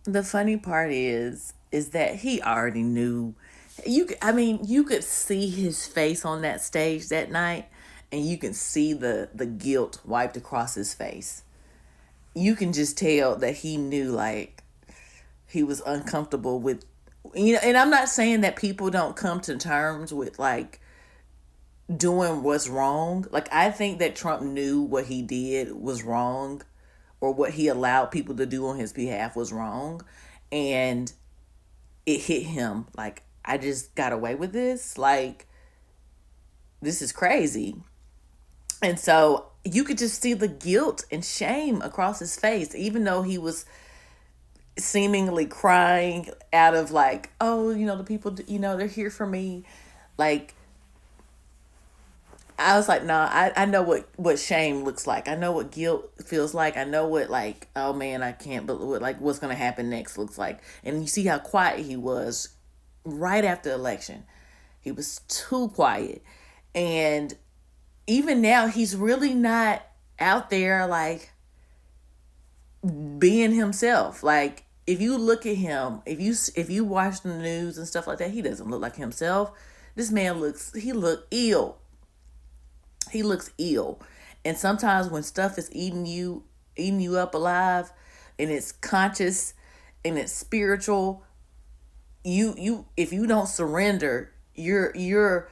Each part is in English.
The funny part is that he already knew. I mean, you could see his face on that stage that night, and you can see the guilt wiped across his face. You can just tell that he knew, like, he was uncomfortable with, and I'm not saying that people don't come to terms with, like, doing what's wrong. Like, I think that Trump knew what he did was wrong, or what he allowed people to do on his behalf was wrong, and it hit him like, I just got away with this. Like, this is crazy. And so you could just see the guilt and shame across his face, even though he was seemingly crying out of, like, oh, the people, they're here for me. Like, I was like, nah, I know what shame looks like. I know what guilt feels like. I know what, like, oh man, I can't believe, like, what's gonna happen next looks like. And you see how quiet he was right after the election. He was too quiet. And even now, he's really not out there, like, being himself. Like, if you look at him, if you watch the news and stuff like that, he doesn't look like himself. This man he look ill. He looks ill. And sometimes when stuff is eating you up alive, and it's conscious and it's spiritual, you if you don't surrender, you're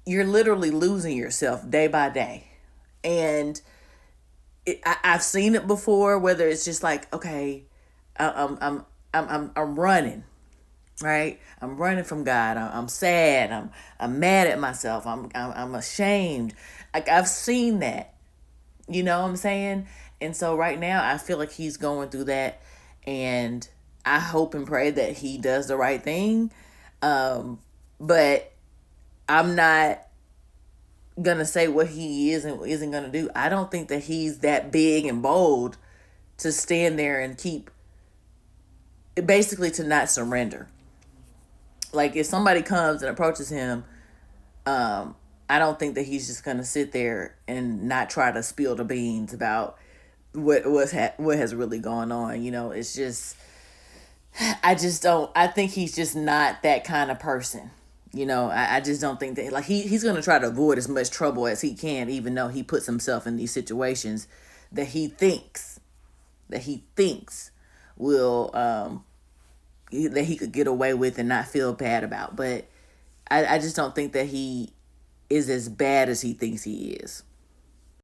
literally losing yourself day by day. And I've seen it before, whether it's just like, okay, I'm running, right? I'm running from God. I'm sad. I'm mad at myself. I'm ashamed. Like, I've seen that. You know what I'm saying? And so right now, I feel like he's going through that, and I hope and pray that he does the right thing. But I'm not gonna say what he is and isn't gonna do. I don't think that he's that big and bold to stand there and keep, basically, to not surrender. Like, if somebody comes and approaches him, I don't think that he's just gonna sit there and not try to spill the beans about what has really gone on. It's just, I just don't. I think he's just not that kind of person. I just don't think that, like, he's gonna try to avoid as much trouble as he can, even though he puts himself in these situations that he thinks will, that he could get away with and not feel bad about. But I just don't think that he is as bad as he thinks he is.